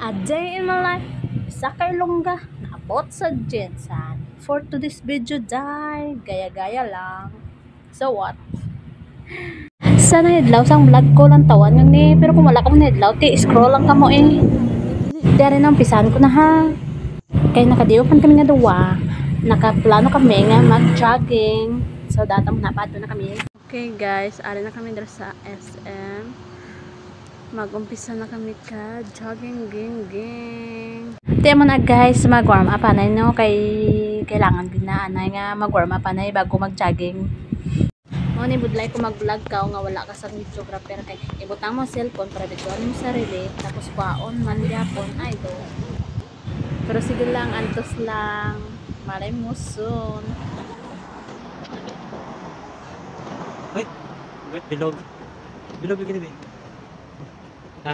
A day in my life, Sakay Longga, naabot sa Jensan. For today's video, gaya-gaya lang. So what? Sana hidlaw sang vlog ko lang tawan yun eh. Pero kung wala ka mong hidlaw, scroll lang ka mo eh. Dari na umpisahan ko na ha. Kaya nakadiupan kami nga duwa. Nakaplano kami nga mag-jogging. So datang napato na kami. Okay guys, ari na kami dito sa SM. Mag-umpisa na kami ka jogging ging. Tiyan mo na guys, mag-warm up anay no. Kailangan din na anay nga mag-warm up anay bago mag-jogging. O ni budlay ko mag-vlog ka o nga wala ka sa videographer kay ibutang mo cellphone para videoan mo sarili tapos kwaon man gyapon ay do. Pero sige lang, antos lang. Malay mo soon. Wait, bilog. Bilog yung gini. Ha?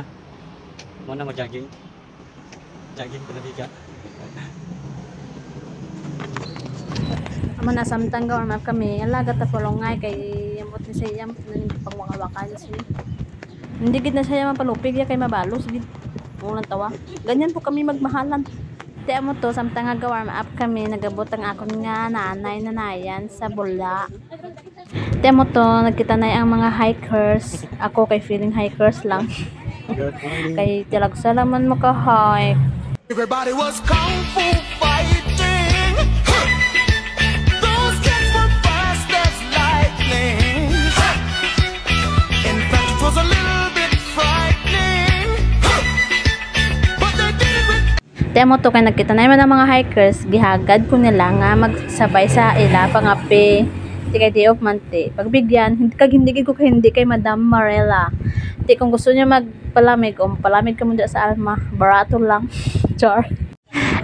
Muna mag-jogging. Jogging ko na biga. Amo na samtang warm up kami. Alaga ta polongay kay yamot ni siya pangwawakan siya. Hindi gid na siya mapalupig ya kay mabalos gid. Ulan tawa. Ganyan po kami magmahalan. Ti amo to samtang nga warm up kami nagabot ang akon nga nanay nanayan sa bula. Ti amo to nagkita na ang mga hikers. Ako kay feeling hikers lang. Kay tilagsa laman maka-hike. Everybody was kung fu fighting. Those kids were fast as lightning. In fact, it was a little bit frightening. But they did it with... Temo to kay nagkita na yung mga hikers, gihagad ko nila nga magsabay sa ila pangapi. Di kay day of month pagbigyan, hindi kay Madam Marella. Di kung gusto niya magpalamig o palamig ka muna sa Alma, barato lang. Char.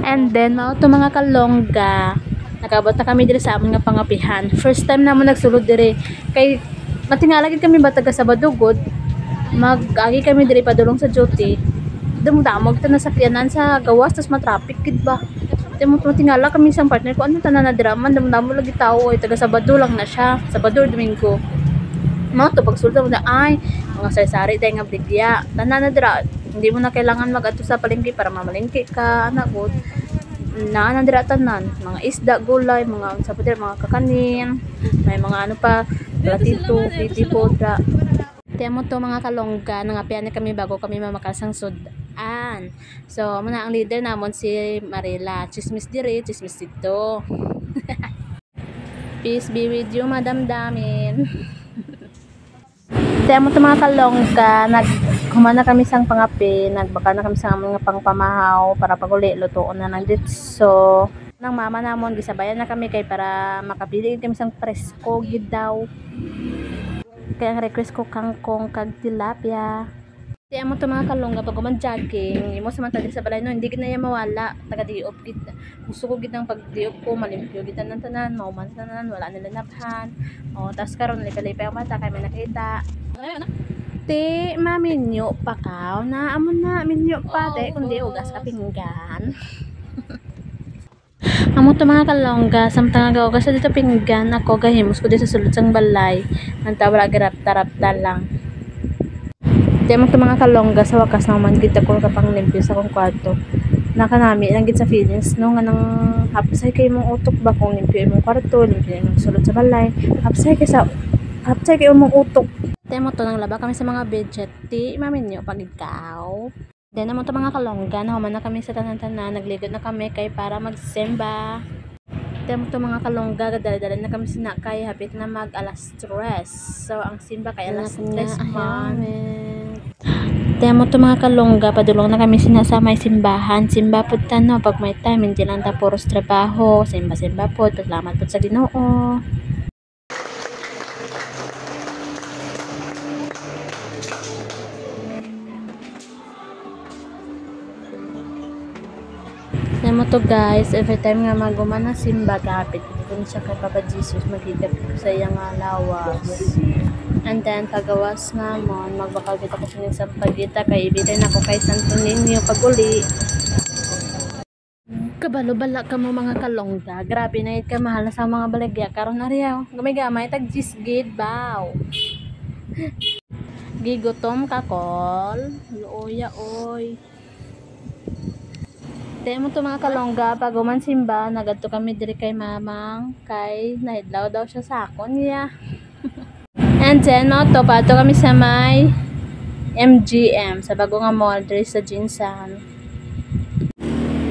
And then mao to mga kalongga, nakabot na kami diri sa among nga pangapihan. First time naman nagsulod diri kay matingala gid kami ba taga Sabadugod. Mag-agi kami diri padulong sa duty. Dumdamog ta na sakyanan sa gawas tas matraffic gid ba. Temo tingala kami sa partner ko ano tanan na drama dumdamo lagi tao ay taga Sabado lang na siya. Sabado Domingo. Mao to pagsulod mo na ay mga sari-sari day nga bigya. Tanan na dira. Hindi mo na kailangan mag-ato sa palengke para mamalengke ka anak ko. Naan dira tanan, mga isda, gulay, mga sapudir, mga kakanin, may mga ano pa, platito, pitipo, dra. Temo to mga kalongga, nangapian kami bago kami mamakasang sudan. So, muna ang leader namon si Marila. Chismis diri, chismis dito. Peace be with you, Madam Damin. Temo to mga kalongga, humana kami sang pangapi, nagbaka na kami sa mga pangpamahaw para paguli lutoon na ng ditso. Nang mama namon gisabayan na kami kay para makapili kami sang presko gid daw. Kaya ang request ko kangkong kag tilapia. Di amo to mga kalongga pag jogging, imo samantala sa balay no hindi gid na yan mawala taga diop gid. Gusto ko gid nang pagdiop ko malimpyo gid tanan mauman tanan wala nila nabhan. O tas karon lipay-lipay ang mata kay may nakita. Te, maminyo pa ka. Amo na, minyo pa. Te, kundi ugas ka pinggan. Amo to mga kalongga. Samtang aga ugas dito pinggan. Ako gahimos ko dito sa sulod sang balay. Nantawala garapta-rapta lang. Te, amo to mga kalongga. Sa wakas naman kita ko kapang limpyo sa kong kwarto. Nakanami lang gid sa feelings no nga nang hapsay kay mong utok ba kung limpyo imong kwarto, limpyo imong sulod sa balay. Hapsay kay imong utok. Temo to nang laba kami sa mga budget ti maminyo pag ikaw. Then naman to mga kalongga na human na kami sa tanan-tanan nagligod na kami kay para magsimba. Temo to mga kalongga gadala-dala na kami sinakay hapit na mag alas 3. So ang simba kay alas 3 man. Temo to mga kalongga padulong na kami sa may simbahan. Simba pud no pag may time hindi lang ta puros trabaho, simba pud salamat pud sa Ginoo. Namo to guys, every time nga maguman na simba kapit dun siya kay Papa Jesus magigap sa iyang lawas. And then pagawas namon magbakal kita ko sa pagita kay ibitin ako kay Santo Niño paguli. Kabalo-bala ka mo mga kalongga. Grabe na ka mahal sa mga baligya karon na riyaw. Gamay-gamay tag gisgid baw. Gigutom ka kol. Luoya oy. Di mo to mga kalongga, pag uman simba, nagadto kami diri kay mamang, kay nahidlaw daw siya sa akon niya. And then, mo to, pato kami sa may MGM, sa bago nga mall, diri sa Jinsan.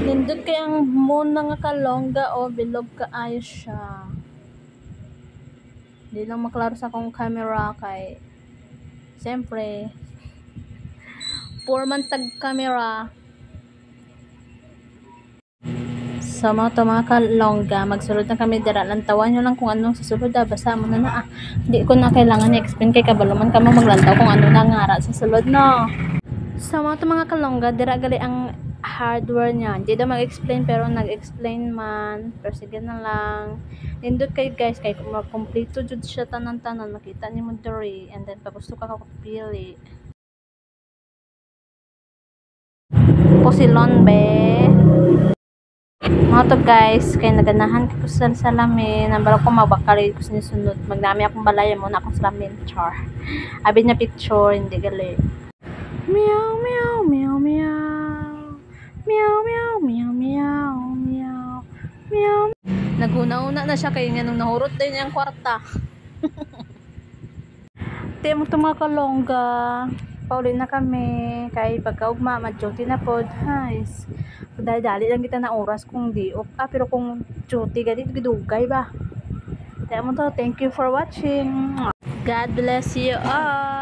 Nindot kay ang moon nga kalongga, o bilog kaayo siya. Di lang maklaro sa akong camera, kay siyempre, poor man tag camera. So mga kalongga, magsulod na kami dira, lantawan nyo lang kung anong susunod, basta mo na hindi ko na kailangan i-explain kay kabaluman ka maglantaw kung ano na ngara sa sulod, no. So mga kalongga, dira gali ang hardware niya, hindi daw mag-explain pero nag-explain man, pero sige na lang. Nindot kayo guys, kay kung kompleto jud siya tanan-tanan, makita ni mo diri, and then pag gusto ka kapili Posilon be. Mga to guys, kay naganahan ko sa salamin, nambala ko mabakali ko sinisunod, magnami akong balaya muna akong salamin, char. Abi niya picture, hindi gali. Meow meow meow meow meow meow meow meow meow meow. Naguna-una na siya kay nga nung nahurot din niya ang kwarta. Di mo to mga kalongga, pauli na kami, kay pagkaugma ma-duty na pod, guys. Dali lang kita na oras kung di pero kung duty gadi gidugay ba. Kaya mo to, thank you for watching. God bless you all.